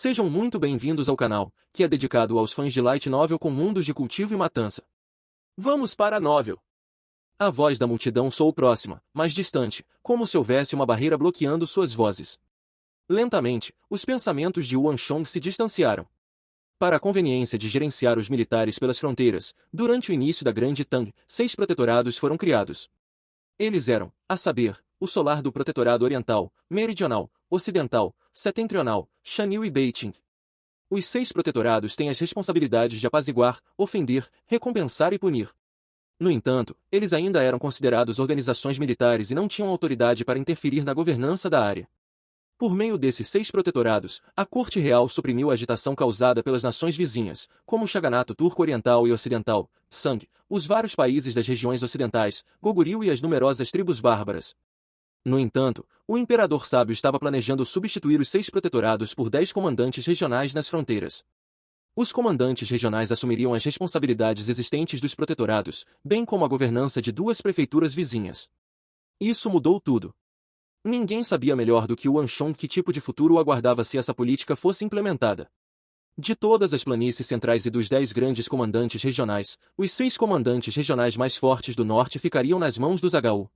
Sejam muito bem-vindos ao canal, que é dedicado aos fãs de Light Novel com mundos de cultivo e matança. Vamos para a novel. A voz da multidão soou próxima, mas distante, como se houvesse uma barreira bloqueando suas vozes. Lentamente, os pensamentos de Yuan Shong se distanciaram. Para a conveniência de gerenciar os militares pelas fronteiras, durante o início da Grande Tang, 6 protetorados foram criados. Eles eram, a saber, o Solar do Protetorado Oriental, Meridional, Ocidental, Setentrional, Shanil e Beiting. Os 6 protetorados têm as responsabilidades de apaziguar, ofender, recompensar e punir. No entanto, eles ainda eram considerados organizações militares e não tinham autoridade para interferir na governança da área. Por meio desses 6 protetorados, a corte real suprimiu a agitação causada pelas nações vizinhas, como o Shaganato Turco Oriental e Ocidental, Tsang, os vários países das regiões ocidentais, Goguryeo e as numerosas tribos bárbaras. No entanto, o imperador sábio estava planejando substituir os 6 protetorados por 10 comandantes regionais nas fronteiras. Os comandantes regionais assumiriam as responsabilidades existentes dos protetorados, bem como a governança de 2 prefeituras vizinhas. Isso mudou tudo. Ninguém sabia melhor do que Yuan Shong que tipo de futuro o aguardava se essa política fosse implementada. De todas as planícies centrais e dos 10 grandes comandantes regionais, os 6 comandantes regionais mais fortes do norte ficariam nas mãos dos HU.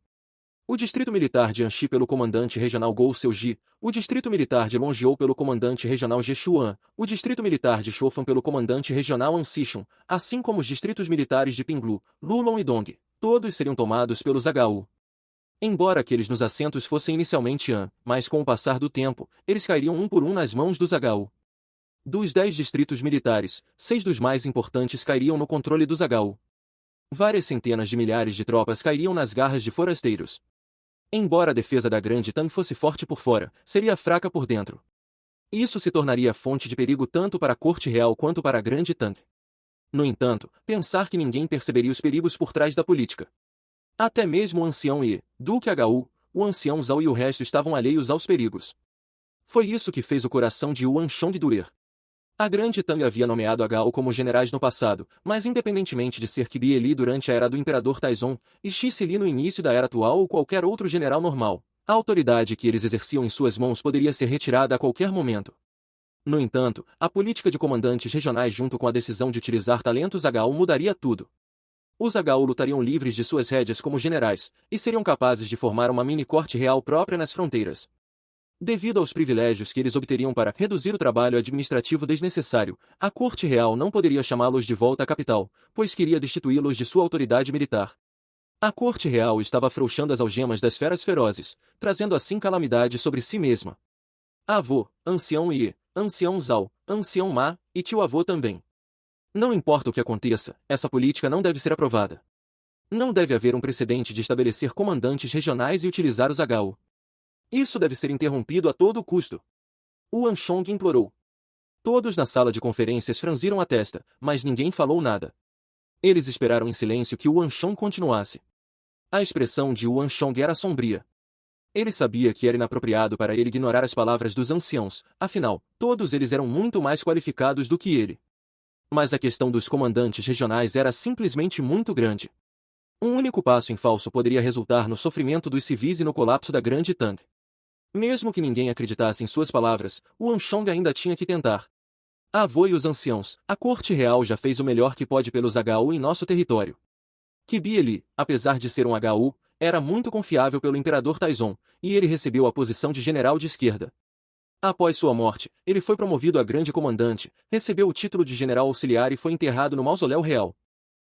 O distrito militar de Anxi pelo comandante regional Gou Seuji, o distrito militar de Longjou pelo comandante regional Jechuan, o distrito militar de Shofan pelo comandante regional An Sichun, assim como os distritos militares de Pinglu, Lulong e Dong, todos seriam tomados pelos HU. Embora aqueles nos assentos fossem inicialmente An, mas com o passar do tempo, eles cairiam um por um nas mãos dos HU. Dos 10 distritos militares, 6 dos mais importantes cairiam no controle dos HU. Várias centenas de milhares de tropas cairiam nas garras de forasteiros. Embora a defesa da Grande Tang fosse forte por fora, seria fraca por dentro. Isso se tornaria fonte de perigo tanto para a corte real quanto para a Grande Tang. No entanto, pensar que ninguém perceberia os perigos por trás da política. Até mesmo o ancião e, Duque HU, o ancião Zhao e o resto estavam alheios aos perigos. Foi isso que fez o coração de Yuan Shong doer. A Grande Tang havia nomeado HU como generais no passado, mas independentemente de ser Qibi Li durante a era do Imperador Taizong, e Shi Li no início da era atual ou qualquer outro general normal, a autoridade que eles exerciam em suas mãos poderia ser retirada a qualquer momento. No entanto, a política de comandantes regionais junto com a decisão de utilizar talentos HU mudaria tudo. Os HU lutariam livres de suas rédeas como generais, e seriam capazes de formar uma mini-corte real própria nas fronteiras. Devido aos privilégios que eles obteriam para reduzir o trabalho administrativo desnecessário, a corte real não poderia chamá-los de volta à capital, pois queria destituí-los de sua autoridade militar. A corte real estava afrouxando as algemas das feras ferozes, trazendo assim calamidade sobre si mesma. Avô, ancião Ye, ancião Zhao, ancião Ma, e tio-avô também. Não importa o que aconteça, essa política não deve ser aprovada. Não deve haver um precedente de estabelecer comandantes regionais e utilizar os HU. Isso deve ser interrompido a todo custo. Yuan Shong implorou. Todos na sala de conferências franziram a testa, mas ninguém falou nada. Eles esperaram em silêncio que Yuan Shong continuasse. A expressão de Yuan Shong era sombria. Ele sabia que era inapropriado para ele ignorar as palavras dos anciãos, afinal, todos eles eram muito mais qualificados do que ele. Mas a questão dos comandantes regionais era simplesmente muito grande. Um único passo em falso poderia resultar no sofrimento dos civis e no colapso da Grande Tang. Mesmo que ninguém acreditasse em suas palavras, Yuan Shong ainda tinha que tentar. Avô e os anciãos, a corte real já fez o melhor que pode pelos HU em nosso território. Qibi Li, apesar de ser um HU, era muito confiável pelo imperador Taizong, e ele recebeu a posição de general de esquerda. Após sua morte, ele foi promovido a grande comandante, recebeu o título de general auxiliar e foi enterrado no mausoléu real.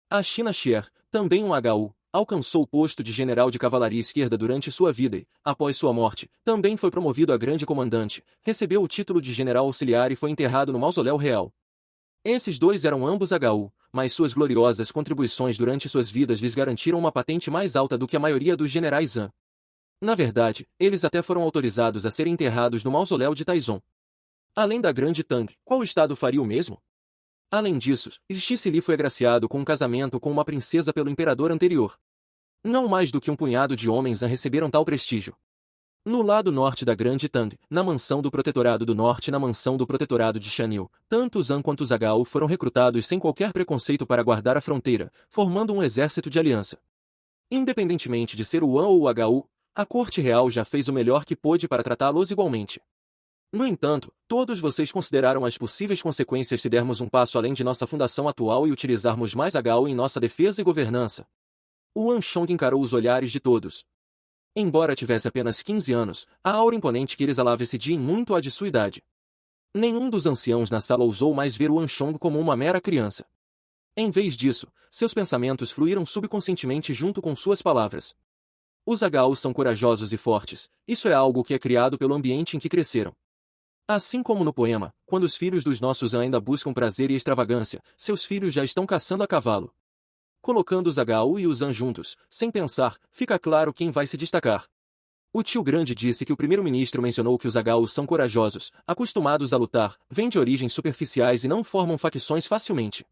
A China Xier, também um HU, alcançou o posto de general de cavalaria esquerda durante sua vida e, após sua morte, também foi promovido a grande comandante, recebeu o título de general auxiliar e foi enterrado no mausoléu real. Esses dois eram ambos HU, mas suas gloriosas contribuições durante suas vidas lhes garantiram uma patente mais alta do que a maioria dos generais Han. Na verdade, eles até foram autorizados a serem enterrados no mausoléu de Taizong. Além da Grande Tang, qual estado faria o mesmo? Além disso, Shi Li foi agraciado com um casamento com uma princesa pelo imperador anterior. Não mais do que um punhado de homens a receberam tal prestígio. No lado norte da Grande Tang, na mansão do Protetorado do Norte e na mansão do Protetorado de Shanil, tanto os Han quanto os HU foram recrutados sem qualquer preconceito para guardar a fronteira, formando um exército de aliança. Independentemente de ser o Han ou o HU, a corte real já fez o melhor que pôde para tratá-los igualmente. No entanto, todos vocês consideraram as possíveis consequências se dermos um passo além de nossa fundação atual e utilizarmos mais a Gao em nossa defesa e governança. O Anshong encarou os olhares de todos. Embora tivesse apenas 15 anos, a aura imponente que ele exalava excedia em muito a de sua idade. Nenhum dos anciãos na sala ousou mais ver o Anshong como uma mera criança. Em vez disso, seus pensamentos fluíram subconscientemente junto com suas palavras. Os Agaos são corajosos e fortes, isso é algo que é criado pelo ambiente em que cresceram. Assim como no poema, quando os filhos dos nossos ainda buscam prazer e extravagância, seus filhos já estão caçando a cavalo. Colocando os Agao e os An juntos, sem pensar, fica claro quem vai se destacar. O tio grande disse que o primeiro-ministro mencionou que os Agaos são corajosos, acostumados a lutar, vêm de origens superficiais e não formam facções facilmente.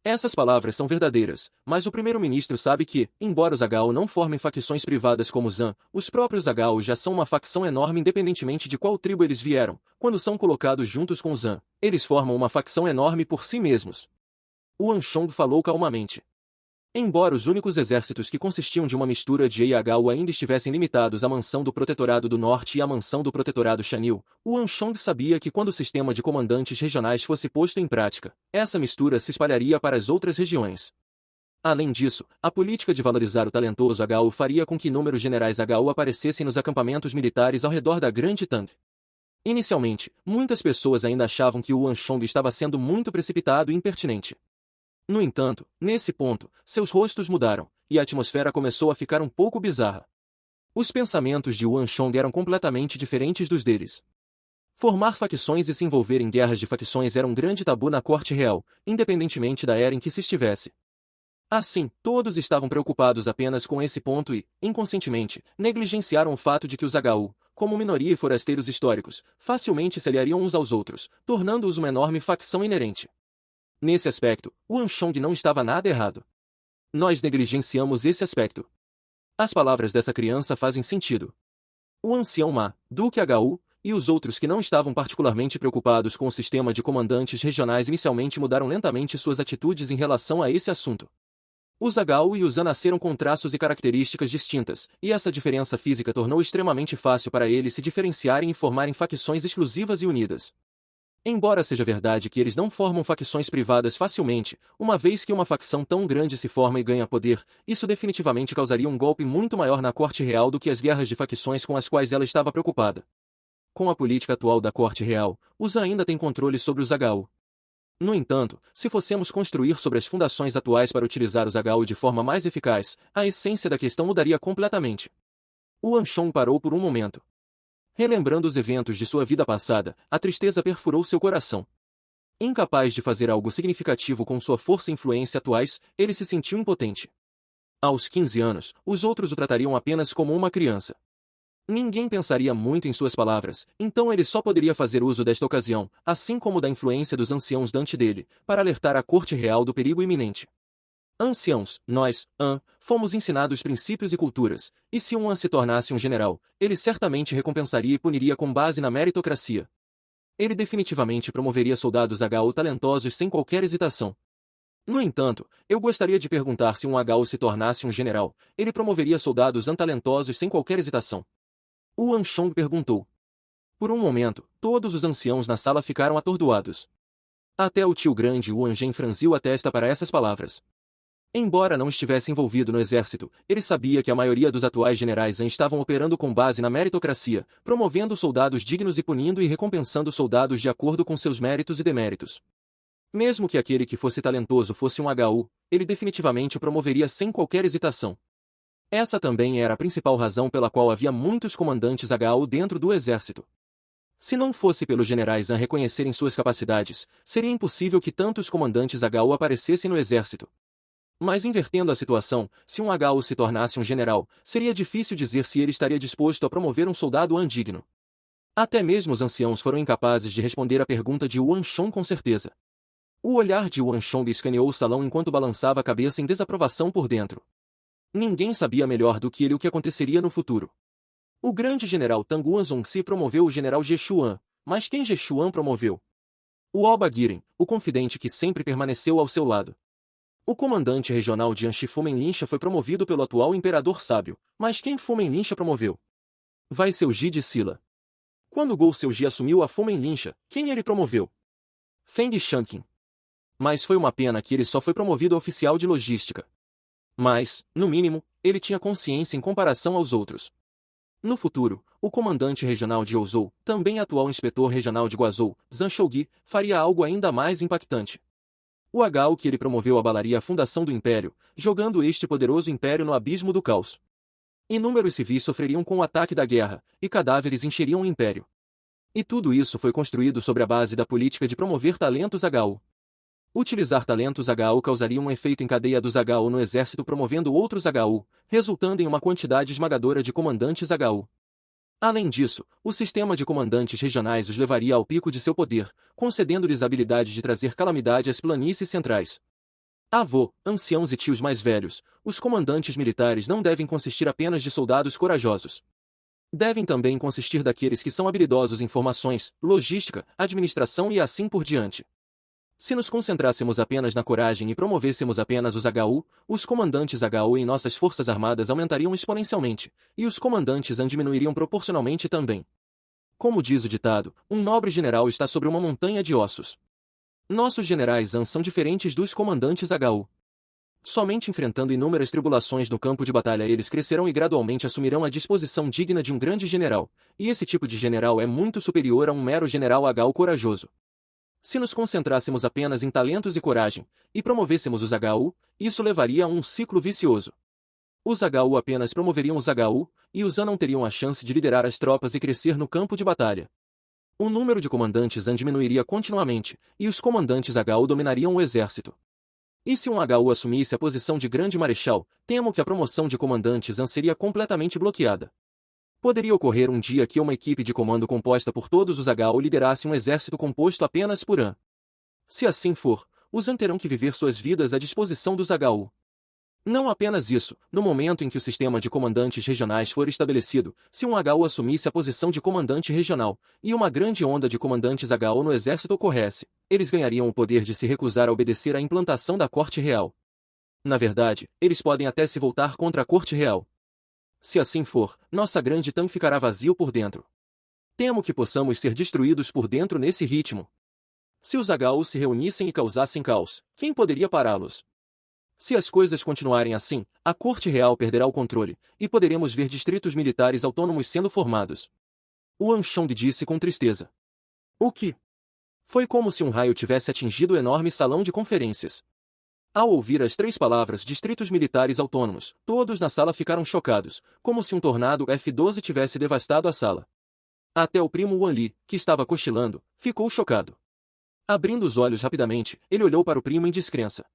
Essas palavras são verdadeiras, mas o primeiro-ministro sabe que, embora os Agao não formem facções privadas como os An, os próprios Agao já são uma facção enorme independentemente de qual tribo eles vieram. Quando são colocados juntos com os An, eles formam uma facção enorme por si mesmos. O Anshong falou calmamente. Embora os únicos exércitos que consistiam de uma mistura de Ei e Agao ainda estivessem limitados à mansão do Protetorado do Norte e à mansão do Protetorado Chanil, o Anshong sabia que quando o sistema de comandantes regionais fosse posto em prática, essa mistura se espalharia para as outras regiões. Além disso, a política de valorizar o talentoso Agao faria com que inúmeros generais Agao aparecessem nos acampamentos militares ao redor da Grande Tang. Inicialmente, muitas pessoas ainda achavam que o Anshong estava sendo muito precipitado e impertinente. No entanto, nesse ponto, seus rostos mudaram, e a atmosfera começou a ficar um pouco bizarra. Os pensamentos de Yuan Shong eram completamente diferentes dos deles. Formar facções e se envolver em guerras de facções era um grande tabu na corte real, independentemente da era em que se estivesse. Assim, todos estavam preocupados apenas com esse ponto e, inconscientemente, negligenciaram o fato de que os Agao, como minoria e forasteiros históricos, facilmente se aliariam uns aos outros, tornando-os uma enorme facção inerente. Nesse aspecto, o Anshong não estava nada errado. Nós negligenciamos esse aspecto. As palavras dessa criança fazem sentido. O ancião Ma, Duque Agao, e os outros que não estavam particularmente preocupados com o sistema de comandantes regionais inicialmente mudaram lentamente suas atitudes em relação a esse assunto. Os Agao e os An nasceram com traços e características distintas, e essa diferença física tornou extremamente fácil para eles se diferenciarem e formarem facções exclusivas e unidas. Embora seja verdade que eles não formam facções privadas facilmente, uma vez que uma facção tão grande se forma e ganha poder, isso definitivamente causaria um golpe muito maior na corte real do que as guerras de facções com as quais ela estava preocupada. Com a política atual da corte real, os ainda têm controle sobre os Agao. No entanto, se fossemos construir sobre as fundações atuais para utilizar os Agao de forma mais eficaz, a essência da questão mudaria completamente. O Anshong parou por um momento. Relembrando os eventos de sua vida passada, a tristeza perfurou seu coração. Incapaz de fazer algo significativo com sua força e influência atuais, ele se sentiu impotente. Aos 15 anos, os outros o tratariam apenas como uma criança. Ninguém pensaria muito em suas palavras, então ele só poderia fazer uso desta ocasião, assim como da influência dos anciãos dante dele, para alertar a corte real do perigo iminente. Anciãos, nós, An, fomos ensinados princípios e culturas, e se um An se tornasse um general, ele certamente recompensaria e puniria com base na meritocracia. Ele definitivamente promoveria soldados Agao talentosos sem qualquer hesitação. No entanto, eu gostaria de perguntar se um Agao se tornasse um general, ele promoveria soldados An talentosos sem qualquer hesitação. O Anshong perguntou. Por um momento, todos os anciãos na sala ficaram atordoados. Até o tio grande Wan Zhen franziu a testa para essas palavras. Embora não estivesse envolvido no exército, ele sabia que a maioria dos atuais generais An estavam operando com base na meritocracia, promovendo soldados dignos e punindo e recompensando soldados de acordo com seus méritos e deméritos. Mesmo que aquele que fosse talentoso fosse um Agao, ele definitivamente o promoveria sem qualquer hesitação. Essa também era a principal razão pela qual havia muitos comandantes Agao dentro do exército. Se não fosse pelos generais An reconhecerem suas capacidades, seria impossível que tantos comandantes Agao aparecessem no exército. Mas invertendo a situação, se um Agao se tornasse um general, seria difícil dizer se ele estaria disposto a promover um soldado An digno. Até mesmo os anciãos foram incapazes de responder à pergunta de Yuan Shong com certeza. O olhar de Yuan Shong escaneou o salão enquanto balançava a cabeça em desaprovação por dentro. Ninguém sabia melhor do que ele o que aconteceria no futuro. O grande general Tang Wanzongxi promoveu o general Ge Xuan, mas quem Ge Xuan promoveu? O Alba Giren, o confidente que sempre permaneceu ao seu lado. O comandante regional de Anshi Fumen Linsha foi promovido pelo atual imperador sábio, mas quem Fumen Linsha promoveu? Vai ser o Ji de Sila. Quando Gou Seoji assumiu a Fumen Linsha, quem ele promoveu? Feng Shanqing. Mas foi uma pena que ele só foi promovido a oficial de logística. Mas, no mínimo, ele tinha consciência em comparação aos outros. No futuro, o comandante regional de Ouzou, também atual inspetor regional de Guazhou, Zhang Shougui, faria algo ainda mais impactante. O HU que ele promoveu abalaria a fundação do Império, jogando este poderoso império no abismo do caos. Inúmeros civis sofreriam com o ataque da guerra, e cadáveres encheriam o Império. E tudo isso foi construído sobre a base da política de promover talentos HU. Utilizar talentos HU causaria um efeito em cadeia dos HU no exército promovendo outros HU, resultando em uma quantidade esmagadora de comandantes HU. Além disso, o sistema de comandantes regionais os levaria ao pico de seu poder, concedendo-lhes a habilidade de trazer calamidade às planícies centrais. Avô, anciãos e tios mais velhos, os comandantes militares não devem consistir apenas de soldados corajosos. Devem também consistir daqueles que são habilidosos em formações, logística, administração e assim por diante. Se nos concentrássemos apenas na coragem e promovêssemos apenas os HU, os comandantes HU em nossas forças armadas aumentariam exponencialmente, e os comandantes AN diminuiriam proporcionalmente também. Como diz o ditado, um nobre general está sobre uma montanha de ossos. Nossos generais AN são diferentes dos comandantes HU. Somente enfrentando inúmeras tribulações no campo de batalha eles crescerão e gradualmente assumirão a disposição digna de um grande general, e esse tipo de general é muito superior a um mero general HU corajoso. Se nos concentrássemos apenas em talentos e coragem, e promovêssemos os HU, isso levaria a um ciclo vicioso. Os HU apenas promoveriam os HU, e os AN não teriam a chance de liderar as tropas e crescer no campo de batalha. O número de comandantes AN diminuiria continuamente, e os comandantes HU dominariam o exército. E se um HU assumisse a posição de grande marechal, temo que a promoção de comandantes AN seria completamente bloqueada. Poderia ocorrer um dia que uma equipe de comando composta por todos os HU liderasse um exército composto apenas por AN. Se assim for, os AN terão que viver suas vidas à disposição dos HU. Não apenas isso, no momento em que o sistema de comandantes regionais for estabelecido, se um HU assumisse a posição de comandante regional, e uma grande onda de comandantes HU no exército ocorresse, eles ganhariam o poder de se recusar a obedecer à implantação da corte real. Na verdade, eles podem até se voltar contra a corte real. Se assim for, nossa grande TAM ficará vazio por dentro. Temo que possamos ser destruídos por dentro nesse ritmo. Se os HU se reunissem e causassem caos, quem poderia pará-los? Se as coisas continuarem assim, a Corte Real perderá o controle, e poderemos ver distritos militares autônomos sendo formados. O Anshong disse com tristeza. O que? Foi como se um raio tivesse atingido o enorme salão de conferências. Ao ouvir as 3 palavras distritos militares autônomos, todos na sala ficaram chocados, como se um tornado F-12 tivesse devastado a sala. Até o primo Wan Li, que estava cochilando, ficou chocado. Abrindo os olhos rapidamente, ele olhou para o primo em descrença.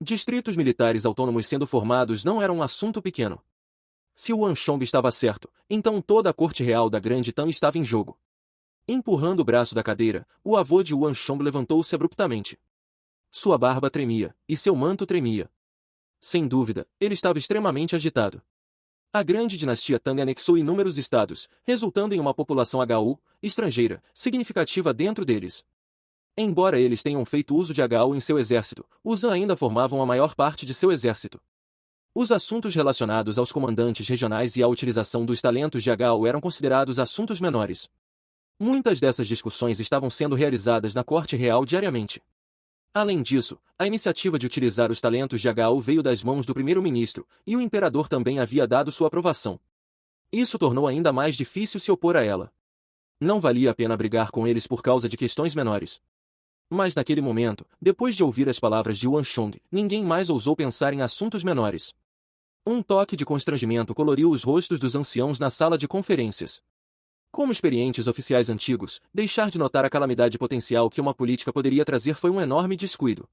Distritos militares autônomos sendo formados não era um assunto pequeno. Se o Anshong estava certo, então toda a corte real da Grande Tan estava em jogo. Empurrando o braço da cadeira, o avô de Anshong levantou-se abruptamente. Sua barba tremia, e seu manto tremia. Sem dúvida, ele estava extremamente agitado. A grande dinastia Tang anexou inúmeros estados, resultando em uma população HU, estrangeira, significativa dentro deles. Embora eles tenham feito uso de HU em seu exército, os Han ainda formavam a maior parte de seu exército. Os assuntos relacionados aos comandantes regionais e à utilização dos talentos de HU eram considerados assuntos menores. Muitas dessas discussões estavam sendo realizadas na Corte Real diariamente. Além disso, a iniciativa de utilizar os talentos de HU veio das mãos do primeiro-ministro, e o imperador também havia dado sua aprovação. Isso tornou ainda mais difícil se opor a ela. Não valia a pena brigar com eles por causa de questões menores. Mas naquele momento, depois de ouvir as palavras de Anshong, ninguém mais ousou pensar em assuntos menores. Um toque de constrangimento coloriu os rostos dos anciãos na sala de conferências. Como experientes oficiais antigos, deixar de notar a calamidade potencial que uma política poderia trazer foi um enorme descuido.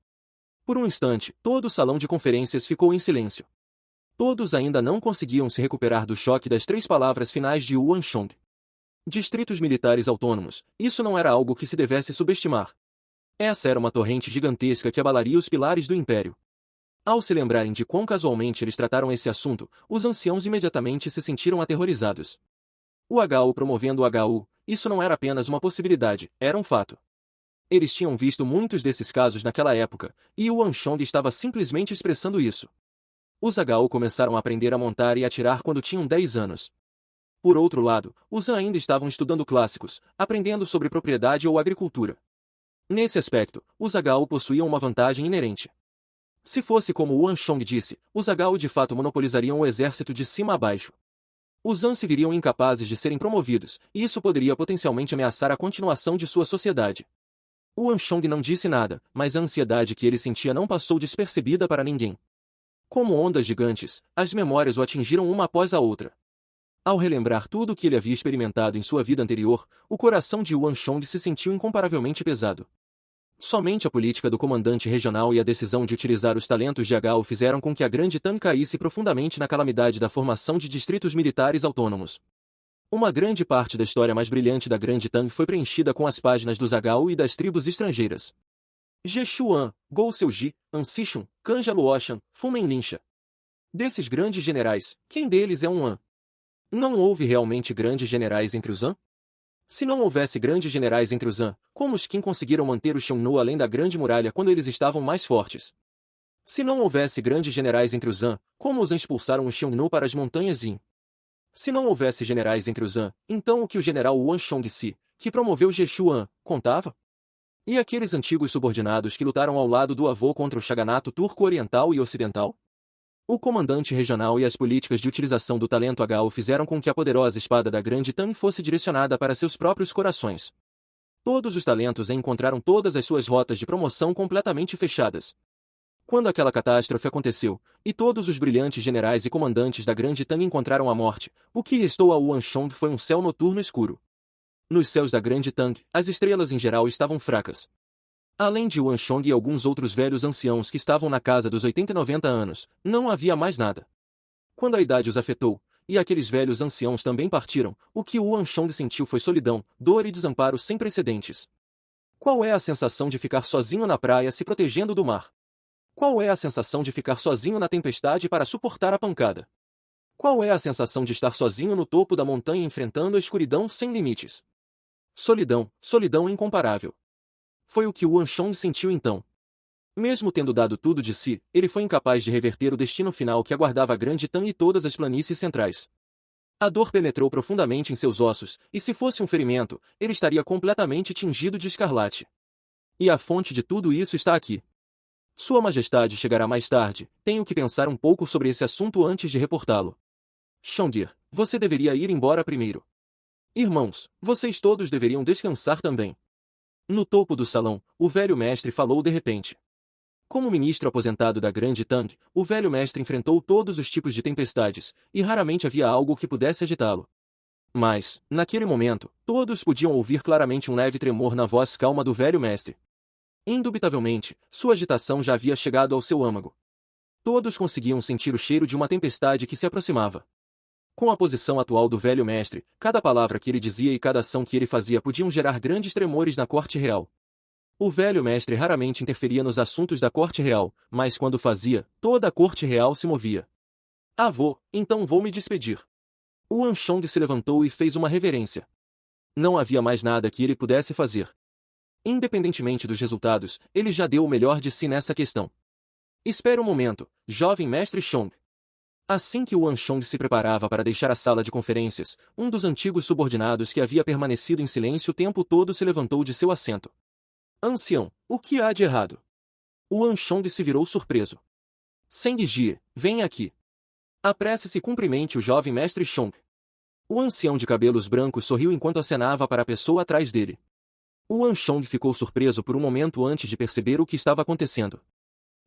Por um instante, todo o salão de conferências ficou em silêncio. Todos ainda não conseguiam se recuperar do choque das 3 palavras finais de Anshong. Distritos militares autônomos, isso não era algo que se devesse subestimar. Essa era uma torrente gigantesca que abalaria os pilares do império. Ao se lembrarem de quão casualmente eles trataram esse assunto, os anciãos imediatamente se sentiram aterrorizados. O HU promovendo o HU, isso não era apenas uma possibilidade, era um fato. Eles tinham visto muitos desses casos naquela época, e o Anshong estava simplesmente expressando isso. Os HU começaram a aprender a montar e atirar quando tinham 10 anos. Por outro lado, os Han ainda estavam estudando clássicos, aprendendo sobre propriedade ou agricultura. Nesse aspecto, os Zhagao possuíam uma vantagem inerente. Se fosse como Yuan Shong disse, os Zhagao de fato monopolizariam o exército de cima a baixo. Os Han se viriam incapazes de serem promovidos, e isso poderia potencialmente ameaçar a continuação de sua sociedade. Yuan Shong não disse nada, mas a ansiedade que ele sentia não passou despercebida para ninguém. Como ondas gigantes, as memórias o atingiram uma após a outra. Ao relembrar tudo o que ele havia experimentado em sua vida anterior, o coração de Yuan Shong se sentiu incomparavelmente pesado. Somente a política do comandante regional e a decisão de utilizar os talentos de Agao fizeram com que a Grande Tang caísse profundamente na calamidade da formação de distritos militares autônomos. Uma grande parte da história mais brilhante da Grande Tang foi preenchida com as páginas dos Agao e das tribos estrangeiras. Jeshuan, Gou Seuji, Ansishun, Kanja Luoshan, Fumen Linsha. Desses grandes generais, quem deles é um Han? Não houve realmente grandes generais entre os Han? Se não houvesse grandes generais entre os Han, como os Qin conseguiram manter o Xiongnu além da Grande Muralha quando eles estavam mais fortes? Se não houvesse grandes generais entre os Han, como os Han expulsaram o Xiongnu para as montanhas Yin? Se não houvesse generais entre os Han, então o que o general Yuan Shongxi, que promoveu Jeshuan, contava? E aqueles antigos subordinados que lutaram ao lado do avô contra o Shaganato turco oriental e ocidental? O comandante regional e as políticas de utilização do talento Agao fizeram com que a poderosa espada da Grande Tang fosse direcionada para seus próprios corações. Todos os talentos encontraram todas as suas rotas de promoção completamente fechadas. Quando aquela catástrofe aconteceu, e todos os brilhantes generais e comandantes da Grande Tang encontraram a morte, o que restou a Yuan Shong foi um céu noturno escuro. Nos céus da Grande Tang, as estrelas em geral estavam fracas. Além de Yuan Shong e alguns outros velhos anciãos que estavam na casa dos 80 e 90 anos, não havia mais nada. Quando a idade os afetou, e aqueles velhos anciãos também partiram, o que Yuan Shong sentiu foi solidão, dor e desamparo sem precedentes. Qual é a sensação de ficar sozinho na praia se protegendo do mar? Qual é a sensação de ficar sozinho na tempestade para suportar a pancada? Qual é a sensação de estar sozinho no topo da montanha enfrentando a escuridão sem limites? Solidão, solidão incomparável. Foi o que Yuan Shong sentiu então. Mesmo tendo dado tudo de si, ele foi incapaz de reverter o destino final que aguardava a Grande Tang e todas as planícies centrais. A dor penetrou profundamente em seus ossos, e se fosse um ferimento, ele estaria completamente tingido de escarlate. E a fonte de tudo isso está aqui. Sua Majestade chegará mais tarde, tenho que pensar um pouco sobre esse assunto antes de reportá-lo. Shondir, você deveria ir embora primeiro. Irmãos, vocês todos deveriam descansar também. No topo do salão, o velho mestre falou de repente. Como ministro aposentado da Grande Tang, o velho mestre enfrentou todos os tipos de tempestades, e raramente havia algo que pudesse agitá-lo. Mas, naquele momento, todos podiam ouvir claramente um leve tremor na voz calma do velho mestre. Indubitavelmente, sua agitação já havia chegado ao seu âmago. Todos conseguiam sentir o cheiro de uma tempestade que se aproximava. Com a posição atual do velho mestre, cada palavra que ele dizia e cada ação que ele fazia podiam gerar grandes tremores na corte real. O velho mestre raramente interferia nos assuntos da corte real, mas quando fazia, toda a corte real se movia. Avô, então vou me despedir. Yuan Shong se levantou e fez uma reverência. Não havia mais nada que ele pudesse fazer. Independentemente dos resultados, ele já deu o melhor de si nessa questão. Espere um momento, jovem mestre Shong. Assim que Yuan Shong se preparava para deixar a sala de conferências, um dos antigos subordinados que havia permanecido em silêncio o tempo todo se levantou de seu assento. Ancião, o que há de errado? Yuan Shong se virou surpreso. Zheng Jie, venha aqui. Apresse-se e cumprimente o jovem mestre Shong. O ancião de cabelos brancos sorriu enquanto acenava para a pessoa atrás dele. Yuan Shong ficou surpreso por um momento antes de perceber o que estava acontecendo.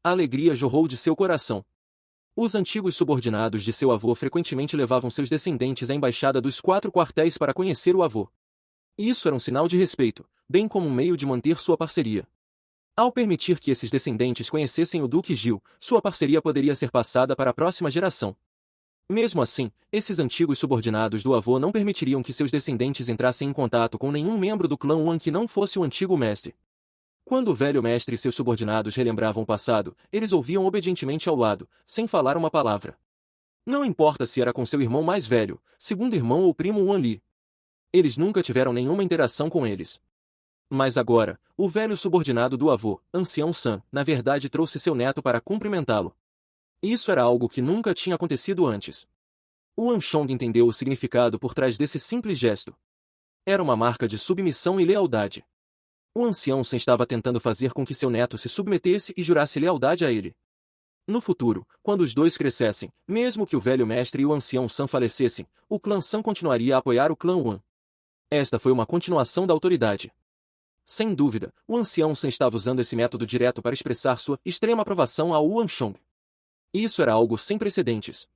A alegria jorrou de seu coração. Os antigos subordinados de seu avô frequentemente levavam seus descendentes à embaixada dos 4 quartéis para conhecer o avô. Isso era um sinal de respeito, bem como um meio de manter sua parceria. Ao permitir que esses descendentes conhecessem o Duque Gil, sua parceria poderia ser passada para a próxima geração. Mesmo assim, esses antigos subordinados do avô não permitiriam que seus descendentes entrassem em contato com nenhum membro do clã Yuan que não fosse o antigo mestre. Quando o velho mestre e seus subordinados relembravam o passado, eles ouviam obedientemente ao lado, sem falar uma palavra. Não importa se era com seu irmão mais velho, segundo irmão ou primo Yuan Li. Eles nunca tiveram nenhuma interação com eles. Mas agora, o velho subordinado do avô, ancião San, na verdade trouxe seu neto para cumprimentá-lo. Isso era algo que nunca tinha acontecido antes. Yuan Shong entendeu o significado por trás desse simples gesto. Era uma marca de submissão e lealdade. O ancião San estava tentando fazer com que seu neto se submetesse e jurasse lealdade a ele. No futuro, quando os dois crescessem, mesmo que o velho mestre e o ancião San falecessem, o clã San continuaria a apoiar o clã Wan. Esta foi uma continuação da autoridade. Sem dúvida, o ancião San estava usando esse método direto para expressar sua extrema aprovação ao Yuan Shong. Isso era algo sem precedentes.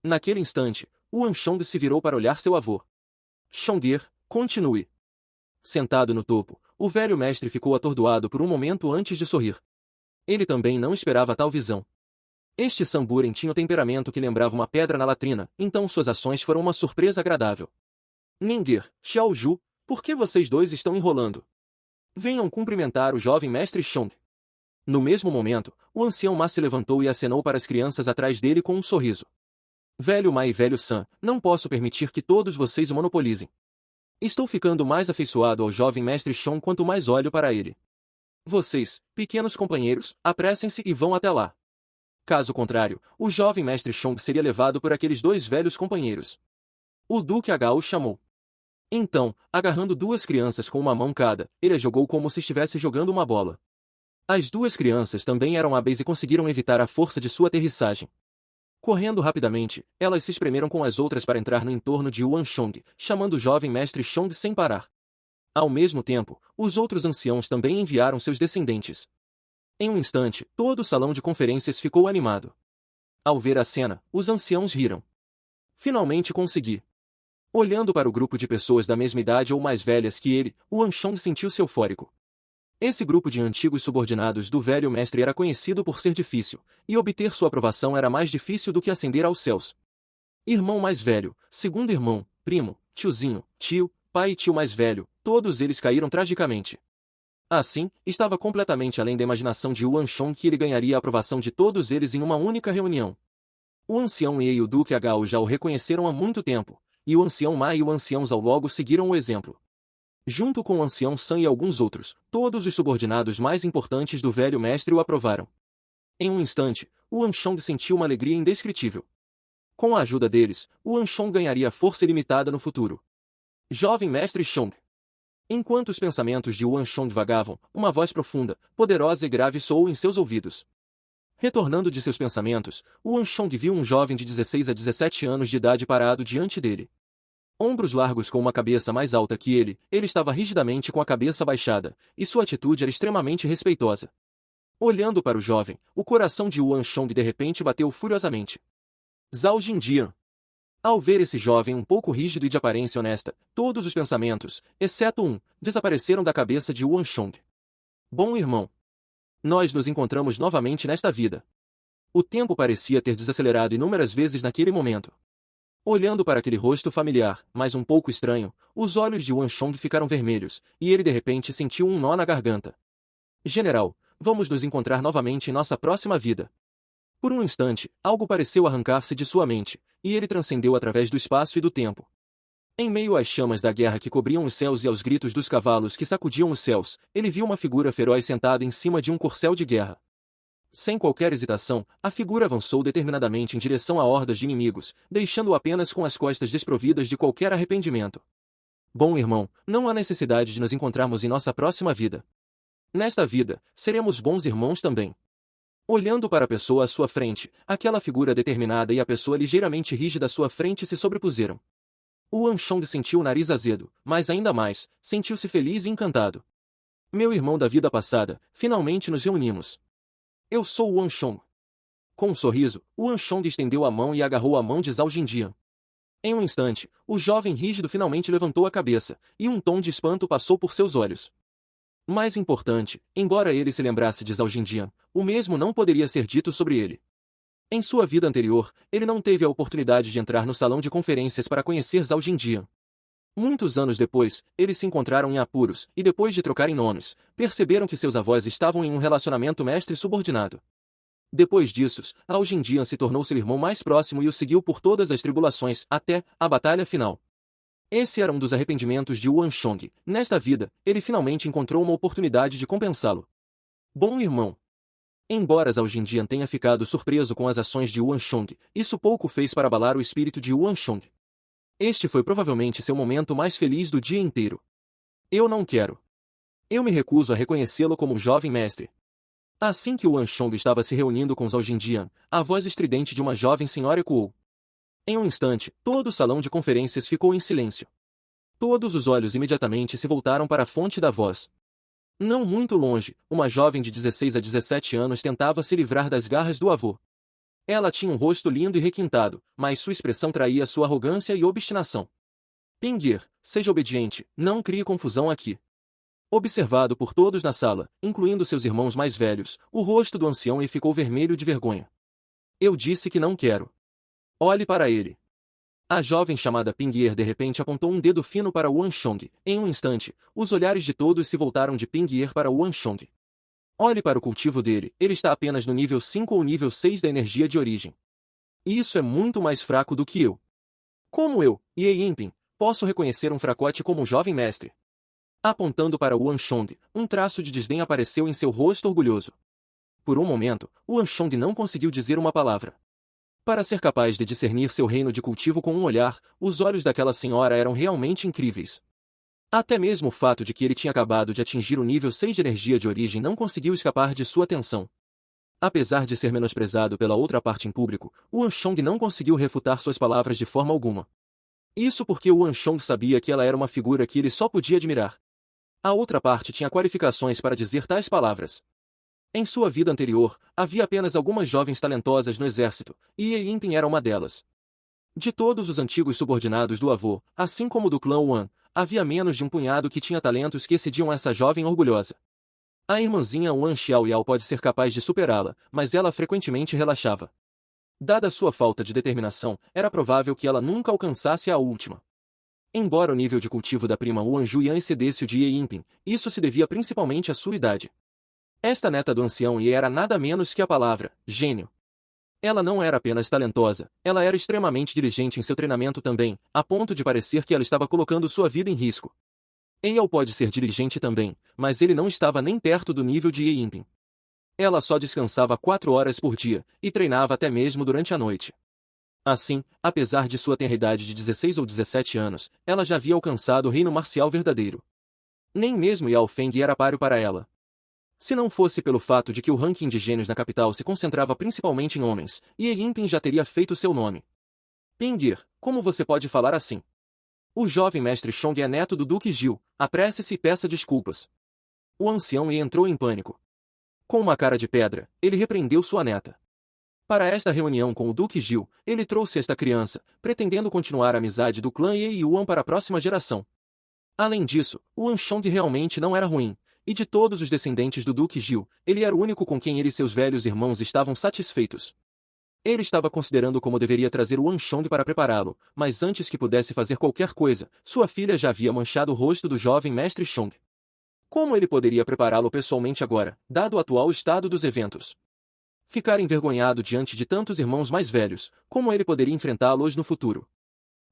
Naquele instante, Yuan Shong se virou para olhar seu avô. Shongir, continue. Sentado no topo, o velho mestre ficou atordoado por um momento antes de sorrir. Ele também não esperava tal visão. Este Samburen tinha o temperamento que lembrava uma pedra na latrina, então suas ações foram uma surpresa agradável. Ningir, Xiaoju, por que vocês dois estão enrolando? Venham cumprimentar o jovem mestre Shong. No mesmo momento, o ancião Ma se levantou e acenou para as crianças atrás dele com um sorriso. Velho Ma e velho San, não posso permitir que todos vocês o monopolizem. Estou ficando mais afeiçoado ao jovem mestre Shong quanto mais olho para ele. Vocês, pequenos companheiros, apressem-se e vão até lá. Caso contrário, o jovem mestre Shong seria levado por aqueles dois velhos companheiros. O Duque H o chamou. Então, agarrando duas crianças com uma mão cada, ele as jogou como se estivesse jogando uma bola. As duas crianças também eram hábeis e conseguiram evitar a força de sua aterrissagem. Correndo rapidamente, elas se espremeram com as outras para entrar no entorno de Yuan Shong, chamando o jovem mestre Shong sem parar. Ao mesmo tempo, os outros anciãos também enviaram seus descendentes. Em um instante, todo o salão de conferências ficou animado. Ao ver a cena, os anciãos riram. Finalmente consegui. Olhando para o grupo de pessoas da mesma idade ou mais velhas que ele, Yuan Shong sentiu-se eufórico. Esse grupo de antigos subordinados do velho mestre era conhecido por ser difícil, e obter sua aprovação era mais difícil do que ascender aos céus. Irmão mais velho, segundo irmão, primo, tiozinho, tio, pai e tio mais velho, todos eles caíram tragicamente. Assim, estava completamente além da imaginação de Yuan Shong que ele ganharia a aprovação de todos eles em uma única reunião. O ancião Ye e o Duque Hao já o reconheceram há muito tempo, e o ancião Ma e o ancião Zhao logo seguiram o exemplo. Junto com o ancião San e alguns outros, todos os subordinados mais importantes do velho mestre o aprovaram. Em um instante, Yuan Shong sentiu uma alegria indescritível. Com a ajuda deles, Yuan Shong ganharia força ilimitada no futuro. Jovem mestre Shong. Enquanto os pensamentos de Yuan Shong vagavam, uma voz profunda, poderosa e grave soou em seus ouvidos. Retornando de seus pensamentos, Yuan Shong viu um jovem de 16 a 17 anos de idade parado diante dele. Ombros largos com uma cabeça mais alta que ele estava rigidamente com a cabeça baixada, e sua atitude era extremamente respeitosa. Olhando para o jovem, o coração de Yuan Shong de repente bateu furiosamente. Zhao Jindian. Ao ver esse jovem um pouco rígido e de aparência honesta, todos os pensamentos, exceto um, desapareceram da cabeça de Yuan Shong. Bom irmão. Nós nos encontramos novamente nesta vida. O tempo parecia ter desacelerado inúmeras vezes naquele momento. Olhando para aquele rosto familiar, mas um pouco estranho, os olhos de Yuan Shong ficaram vermelhos, e ele de repente sentiu um nó na garganta. General, vamos nos encontrar novamente em nossa próxima vida. Por um instante, algo pareceu arrancar-se de sua mente, e ele transcendeu através do espaço e do tempo. Em meio às chamas da guerra que cobriam os céus e aos gritos dos cavalos que sacudiam os céus, ele viu uma figura feroz sentada em cima de um corcel de guerra. Sem qualquer hesitação, a figura avançou determinadamente em direção a hordas de inimigos, deixando-o apenas com as costas desprovidas de qualquer arrependimento. Bom irmão, não há necessidade de nos encontrarmos em nossa próxima vida. Nesta vida, seremos bons irmãos também. Olhando para a pessoa à sua frente, aquela figura determinada e a pessoa ligeiramente rígida à sua frente se sobrepuseram. Yuan Shong sentiu o nariz azedo, mas ainda mais, sentiu-se feliz e encantado. Meu irmão da vida passada, finalmente nos reunimos. Eu sou Yuan Shong. Com um sorriso, Yuan Shong estendeu a mão e agarrou a mão de Zhao Jindian. Em um instante, o jovem rígido finalmente levantou a cabeça, e um tom de espanto passou por seus olhos. Mais importante, embora ele se lembrasse de Zhao Jindian, o mesmo não poderia ser dito sobre ele. Em sua vida anterior, ele não teve a oportunidade de entrar no salão de conferências para conhecer Zhao Jindian. Muitos anos depois, eles se encontraram em apuros, e depois de trocarem nomes, perceberam que seus avós estavam em um relacionamento mestre-subordinado. Depois disso, Zhao Jindian se tornou seu irmão mais próximo e o seguiu por todas as tribulações, até a batalha final. Esse era um dos arrependimentos de Yuan Shong. Nesta vida, ele finalmente encontrou uma oportunidade de compensá-lo. Bom irmão. Embora Zhao Jinjian tenha ficado surpreso com as ações de Yuan Shong, isso pouco fez para abalar o espírito de Yuan Shong. Este foi provavelmente seu momento mais feliz do dia inteiro. Eu não quero. Eu me recuso a reconhecê-lo como jovem mestre. Assim que Yuan Shong estava se reunindo com Zhao Jinjian, a voz estridente de uma jovem senhora ecoou. Em um instante, todo o salão de conferências ficou em silêncio. Todos os olhos imediatamente se voltaram para a fonte da voz. Não muito longe, uma jovem de 16 a 17 anos tentava se livrar das garras do avô. Ela tinha um rosto lindo e requintado, mas sua expressão traía sua arrogância e obstinação. Pinguir, seja obediente, não crie confusão aqui. Observado por todos na sala, incluindo seus irmãos mais velhos, o rosto do ancião ficou vermelho de vergonha. Eu disse que não quero. Olhe para ele. A jovem chamada Pinguier de repente apontou um dedo fino para Yuan Shong. Em um instante, os olhares de todos se voltaram de Pinguier para Yuan Shong. Olhe para o cultivo dele, ele está apenas no nível 5 ou nível 6 da energia de origem. Isso é muito mais fraco do que eu. Como eu, Ye Yinping, posso reconhecer um fracote como um jovem mestre? Apontando para Yuan Shong, um traço de desdém apareceu em seu rosto orgulhoso. Por um momento, Yuan Shong não conseguiu dizer uma palavra. Para ser capaz de discernir seu reino de cultivo com um olhar, os olhos daquela senhora eram realmente incríveis. Até mesmo o fato de que ele tinha acabado de atingir o nível 6 de energia de origem não conseguiu escapar de sua atenção. Apesar de ser menosprezado pela outra parte em público, Yuan Shong não conseguiu refutar suas palavras de forma alguma. Isso porque Yuan Shong sabia que ela era uma figura que ele só podia admirar. A outra parte tinha qualificações para dizer tais palavras. Em sua vida anterior, havia apenas algumas jovens talentosas no exército, e Ye Yinping era uma delas. De todos os antigos subordinados do avô, assim como do clã Wan, havia menos de um punhado que tinha talentos que excediam essa jovem orgulhosa. A irmãzinha Wan Xiaoyao pode ser capaz de superá-la, mas ela frequentemente relaxava. Dada sua falta de determinação, era provável que ela nunca alcançasse a última. Embora o nível de cultivo da prima Wan Juyan excedesse o de Ye Yinping, isso se devia principalmente à sua idade. Esta neta do ancião Ye era nada menos que a palavra gênio. Ela não era apenas talentosa, ela era extremamente diligente em seu treinamento também, a ponto de parecer que ela estava colocando sua vida em risco. Eyal pode ser diligente também, mas ele não estava nem perto do nível de Ye Yinping. Ela só descansava 4 horas por dia, e treinava até mesmo durante a noite. Assim, apesar de sua tenra idade de 16 ou 17 anos, ela já havia alcançado o reino marcial verdadeiro. Nem mesmo Yao Feng era páreo para ela. Se não fosse pelo fato de que o ranking de gênios na capital se concentrava principalmente em homens, Ye Yinping já teria feito seu nome. Pinguir, como você pode falar assim? O jovem mestre Chong é neto do Duque Gil, apresse-se e peça desculpas. O ancião Ye entrou em pânico. Com uma cara de pedra, ele repreendeu sua neta. Para esta reunião com o Duque Gil, ele trouxe esta criança, pretendendo continuar a amizade do clã Ye e Yuan para a próxima geração. Além disso, o Yuan Shong realmente não era ruim. E de todos os descendentes do Duque Gil, ele era o único com quem ele e seus velhos irmãos estavam satisfeitos. Ele estava considerando como deveria trazer o Yuan Shong para prepará-lo, mas antes que pudesse fazer qualquer coisa, sua filha já havia manchado o rosto do jovem mestre Shong. Como ele poderia prepará-lo pessoalmente agora, dado o atual estado dos eventos? Ficar envergonhado diante de tantos irmãos mais velhos, como ele poderia enfrentá-los no futuro?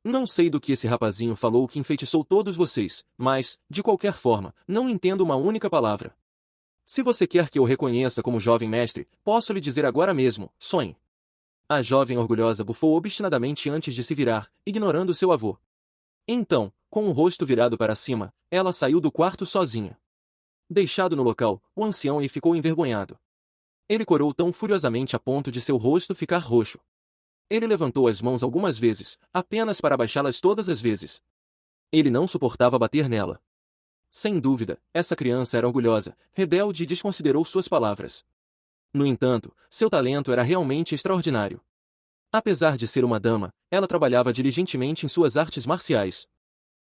Não sei do que esse rapazinho falou que enfeitiçou todos vocês, mas, de qualquer forma, não entendo uma única palavra. Se você quer que eu reconheça como jovem mestre, posso lhe dizer agora mesmo, sonhe. A jovem orgulhosa bufou obstinadamente antes de se virar, ignorando seu avô. Então, com o rosto virado para cima, ela saiu do quarto sozinha. Deixado no local, o ancião ficou envergonhado. Ele corou tão furiosamente a ponto de seu rosto ficar roxo. Ele levantou as mãos algumas vezes, apenas para abaixá-las todas as vezes. Ele não suportava bater nela. Sem dúvida, essa criança era orgulhosa, rebelde e desconsiderou suas palavras. No entanto, seu talento era realmente extraordinário. Apesar de ser uma dama, ela trabalhava diligentemente em suas artes marciais.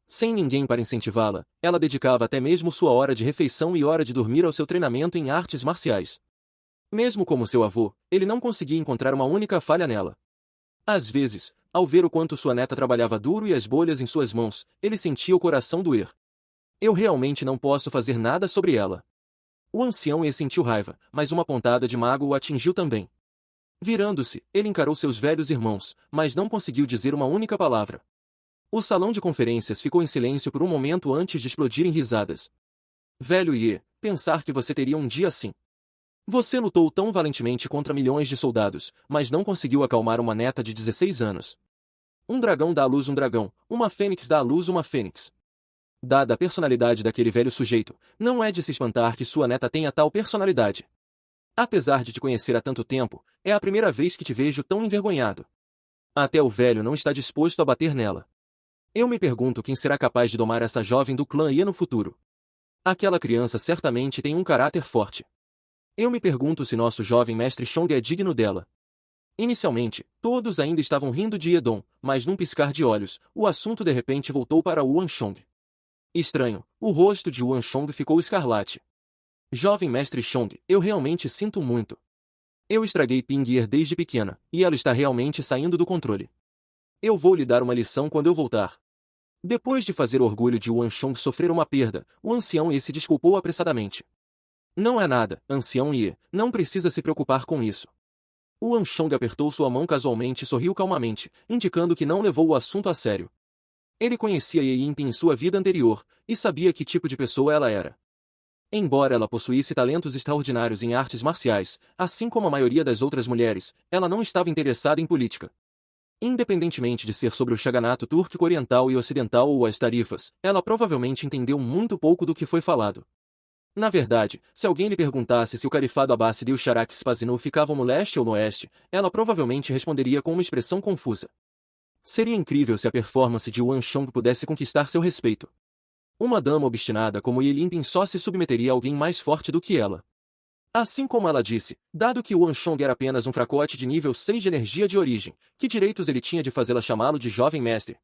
Sem ninguém para incentivá-la, ela dedicava até mesmo sua hora de refeição e hora de dormir ao seu treinamento em artes marciais. Mesmo como seu avô, ele não conseguia encontrar uma única falha nela. Às vezes, ao ver o quanto sua neta trabalhava duro e as bolhas em suas mãos, ele sentia o coração doer. Eu realmente não posso fazer nada sobre ela. O ancião sentiu raiva, mas uma pontada de mago o atingiu também. Virando-se, ele encarou seus velhos irmãos, mas não conseguiu dizer uma única palavra. O salão de conferências ficou em silêncio por um momento antes de explodir em risadas. Velho Ye, pensar que você teria um dia assim. Você lutou tão valentemente contra milhões de soldados, mas não conseguiu acalmar uma neta de 16 anos. Um dragão dá à luz um dragão, uma fênix dá à luz uma fênix. Dada a personalidade daquele velho sujeito, não é de se espantar que sua neta tenha tal personalidade. Apesar de te conhecer há tanto tempo, é a primeira vez que te vejo tão envergonhado. Até o velho não está disposto a bater nela. Eu me pergunto quem será capaz de domar essa jovem do clã Ye no futuro. Aquela criança certamente tem um caráter forte. Eu me pergunto se nosso jovem mestre Chong é digno dela. Inicialmente, todos ainda estavam rindo de Yedon, mas num piscar de olhos, o assunto de repente voltou para Yuan Chong. Estranho, o rosto de Yuan Chong ficou escarlate. Jovem mestre Chong, eu realmente sinto muito. Eu estraguei Ping-Yer desde pequena, e ela está realmente saindo do controle. Eu vou lhe dar uma lição quando eu voltar. Depois de fazer o orgulho de Yuan Chong sofrer uma perda, o ancião Ye se desculpou apressadamente. Não é nada, ancião Ye, não precisa se preocupar com isso. Yuan Chong apertou sua mão casualmente e sorriu calmamente, indicando que não levou o assunto a sério. Ele conhecia Ye Yinping em sua vida anterior, e sabia que tipo de pessoa ela era. Embora ela possuísse talentos extraordinários em artes marciais, assim como a maioria das outras mulheres, ela não estava interessada em política. Independentemente de ser sobre o Shaganato Túrquico Oriental e Ocidental ou as tarifas, ela provavelmente entendeu muito pouco do que foi falado. Na verdade, se alguém lhe perguntasse se o Califado Abássida e o Sharak Spasinu ficavam no leste ou no oeste, ela provavelmente responderia com uma expressão confusa. Seria incrível se a performance de Yuan Chong pudesse conquistar seu respeito. Uma dama obstinada como Ye Yinping só se submeteria a alguém mais forte do que ela. Assim como ela disse, dado que Yuan Chong era apenas um fracote de nível 6 de energia de origem, que direitos ele tinha de fazê-la chamá-lo de jovem mestre?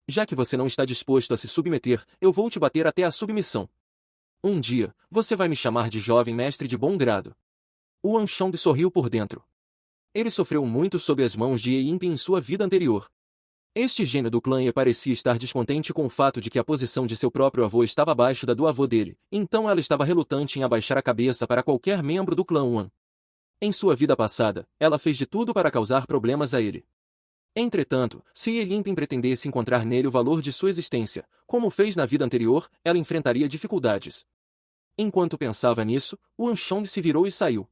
Já que você não está disposto a se submeter, eu vou te bater até a submissão. Um dia, você vai me chamar de jovem mestre de bom grado. Yuan Chong sorriu por dentro. Ele sofreu muito sob as mãos de Ye Yinping em sua vida anterior. Este gênio do clã Ye parecia estar descontente com o fato de que a posição de seu próprio avô estava abaixo da do avô dele, então ela estava relutante em abaixar a cabeça para qualquer membro do clã Yuan. Em sua vida passada, ela fez de tudo para causar problemas a ele. Entretanto, se Ye Yinping pretendesse encontrar nele o valor de sua existência, como fez na vida anterior, ela enfrentaria dificuldades. Enquanto pensava nisso, Yuan Chong se virou e saiu.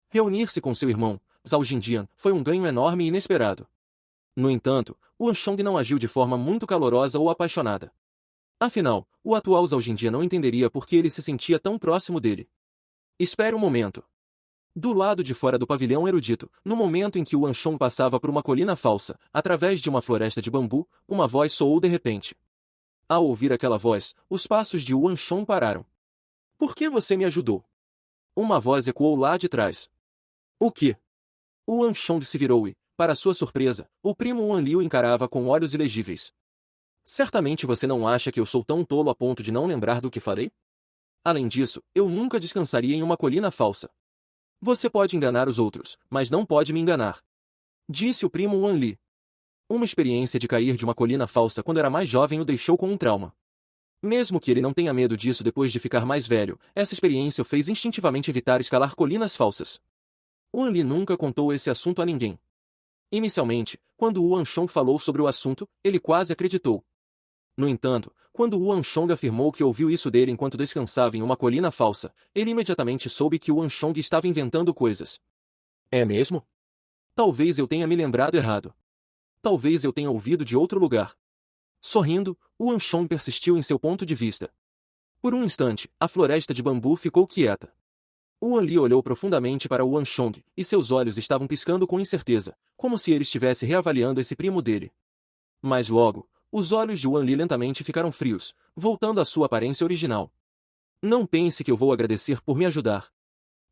Reunir-se com seu irmão, Zhao Jindian, foi um ganho enorme e inesperado. No entanto, Yuan Chong não agiu de forma muito calorosa ou apaixonada. Afinal, o atual Zhao Jindian não entenderia por que ele se sentia tão próximo dele. Espere um momento. Do lado de fora do pavilhão erudito, no momento em que Yuan Chong passava por uma colina falsa, através de uma floresta de bambu, uma voz soou de repente. Ao ouvir aquela voz, os passos de Yuan Chong pararam. Por que você me ajudou? Uma voz ecoou lá de trás. O quê? Yuan Chong se virou e, para sua surpresa, o primo Yuan Li o encarava com olhos ilegíveis. Certamente você não acha que eu sou tão tolo a ponto de não lembrar do que falei? Além disso, eu nunca descansaria em uma colina falsa. Você pode enganar os outros, mas não pode me enganar. Disse o primo Yuan Li. Uma experiência de cair de uma colina falsa quando era mais jovem o deixou com um trauma. Mesmo que ele não tenha medo disso depois de ficar mais velho, essa experiência o fez instintivamente evitar escalar colinas falsas. Yuan Li nunca contou esse assunto a ninguém. Inicialmente, quando Yuan Chong falou sobre o assunto, ele quase acreditou. No entanto, quando Yuan Chong afirmou que ouviu isso dele enquanto descansava em uma colina falsa, ele imediatamente soube que Yuan Chong estava inventando coisas. É mesmo? Talvez eu tenha me lembrado errado. Talvez eu tenha ouvido de outro lugar. Sorrindo, Yuan Chong persistiu em seu ponto de vista. Por um instante, a floresta de bambu ficou quieta. Yuan Li olhou profundamente para Yuan Chong, e seus olhos estavam piscando com incerteza, como se ele estivesse reavaliando esse primo dele. Mas logo, os olhos de Yuan Li lentamente ficaram frios, voltando à sua aparência original. Não pense que eu vou agradecer por me ajudar.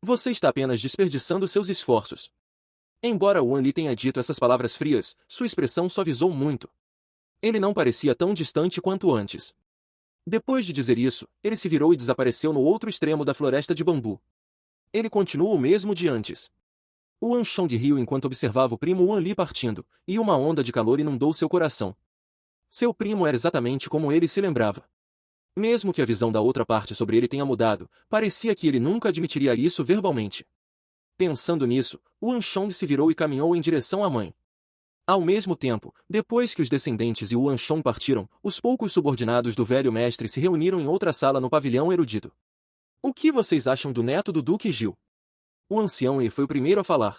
Você está apenas desperdiçando seus esforços. Embora Yuan Li tenha dito essas palavras frias, sua expressão suavizou muito. Ele não parecia tão distante quanto antes. Depois de dizer isso, ele se virou e desapareceu no outro extremo da floresta de bambu. Ele continuou o mesmo de antes. Yuan Chong riu enquanto observava o primo Yuan Li partindo, e uma onda de calor inundou seu coração. Seu primo era exatamente como ele se lembrava. Mesmo que a visão da outra parte sobre ele tenha mudado, parecia que ele nunca admitiria isso verbalmente. Pensando nisso, Yuan Chong se virou e caminhou em direção à mãe. Ao mesmo tempo, depois que os descendentes de Yuan Chong partiram, os poucos subordinados do velho mestre se reuniram em outra sala no pavilhão erudito. O que vocês acham do neto do Duque Gil? o ancião He foi o primeiro a falar.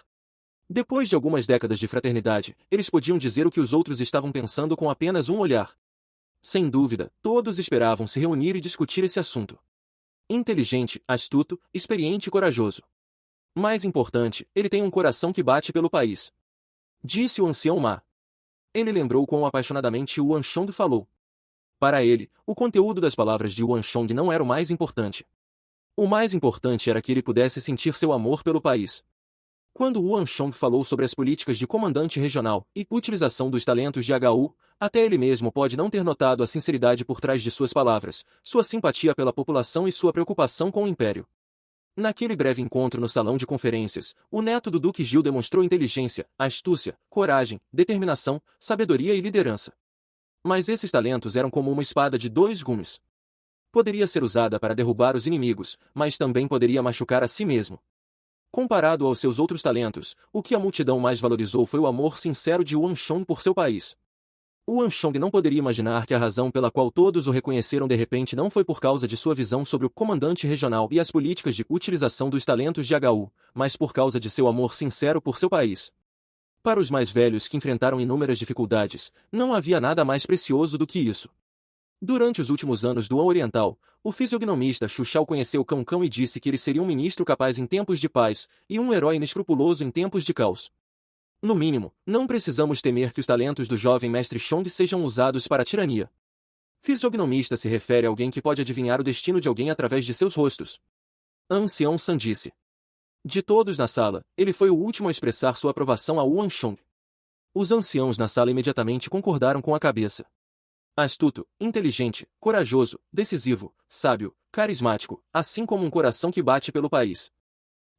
Depois de algumas décadas de fraternidade, eles podiam dizer o que os outros estavam pensando com apenas um olhar. Sem dúvida, todos esperavam se reunir e discutir esse assunto. Inteligente, astuto, experiente e corajoso. Mais importante, ele tem um coração que bate pelo país. Disse o ancião Ma. Ele lembrou quão apaixonadamente Yuan Shong falou. Para ele, o conteúdo das palavras de Yuan Shong não era o mais importante. O mais importante era que ele pudesse sentir seu amor pelo país. Quando Yuan Shong falou sobre as políticas de comandante regional e utilização dos talentos de HU, até ele mesmo pode não ter notado a sinceridade por trás de suas palavras, sua simpatia pela população e sua preocupação com o império. Naquele breve encontro no salão de conferências, o neto do Duque Gil demonstrou inteligência, astúcia, coragem, determinação, sabedoria e liderança. Mas esses talentos eram como uma espada de dois gumes. Poderia ser usada para derrubar os inimigos, mas também poderia machucar a si mesmo. Comparado aos seus outros talentos, o que a multidão mais valorizou foi o amor sincero de Yuan Shong por seu país. Yuan Shong não poderia imaginar que a razão pela qual todos o reconheceram de repente não foi por causa de sua visão sobre o comandante regional e as políticas de utilização dos talentos de HU, mas por causa de seu amor sincero por seu país. Para os mais velhos que enfrentaram inúmeras dificuldades, não havia nada mais precioso do que isso. Durante os últimos anos do Han Oriental, o fisiognomista Xu Shao conheceu Cao Cao e disse que ele seria um ministro capaz em tempos de paz e um herói inescrupuloso em tempos de caos. No mínimo, não precisamos temer que os talentos do jovem mestre Chong sejam usados para a tirania. Fisiognomista se refere a alguém que pode adivinhar o destino de alguém através de seus rostos. Ancião San disse. De todos na sala, ele foi o último a expressar sua aprovação a Yuan Shong. Os anciãos na sala imediatamente concordaram com a cabeça. Astuto, inteligente, corajoso, decisivo, sábio, carismático, assim como um coração que bate pelo país.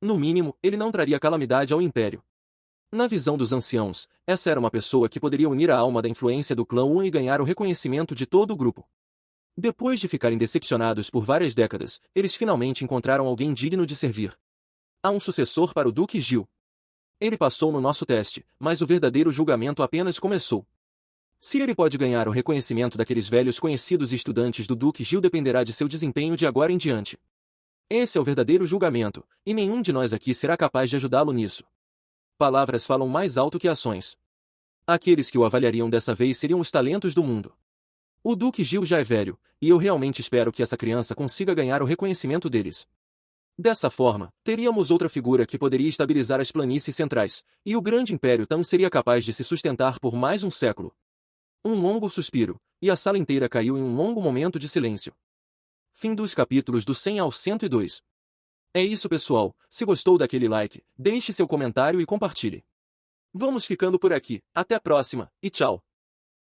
No mínimo, ele não traria calamidade ao império. Na visão dos anciãos, essa era uma pessoa que poderia unir a alma da influência do clã Wan e ganhar o reconhecimento de todo o grupo. Depois de ficarem decepcionados por várias décadas, eles finalmente encontraram alguém digno de servir. Há um sucessor para o Duque Gil. Ele passou no nosso teste, mas o verdadeiro julgamento apenas começou. Se ele pode ganhar o reconhecimento daqueles velhos conhecidos e estudantes do Duque Gil dependerá de seu desempenho de agora em diante. Esse é o verdadeiro julgamento, e nenhum de nós aqui será capaz de ajudá-lo nisso. Palavras falam mais alto que ações. Aqueles que o avaliariam dessa vez seriam os talentos do mundo. O Duque Gil já é velho, e eu realmente espero que essa criança consiga ganhar o reconhecimento deles. Dessa forma, teríamos outra figura que poderia estabilizar as planícies centrais, e o grande Império Tang seria capaz de se sustentar por mais um século. Um longo suspiro, e a sala inteira caiu em um longo momento de silêncio. Fim dos capítulos do 100 ao 102. É isso, pessoal. Se gostou daquele like, deixe seu comentário e compartilhe. Vamos ficando por aqui. Até a próxima, e tchau!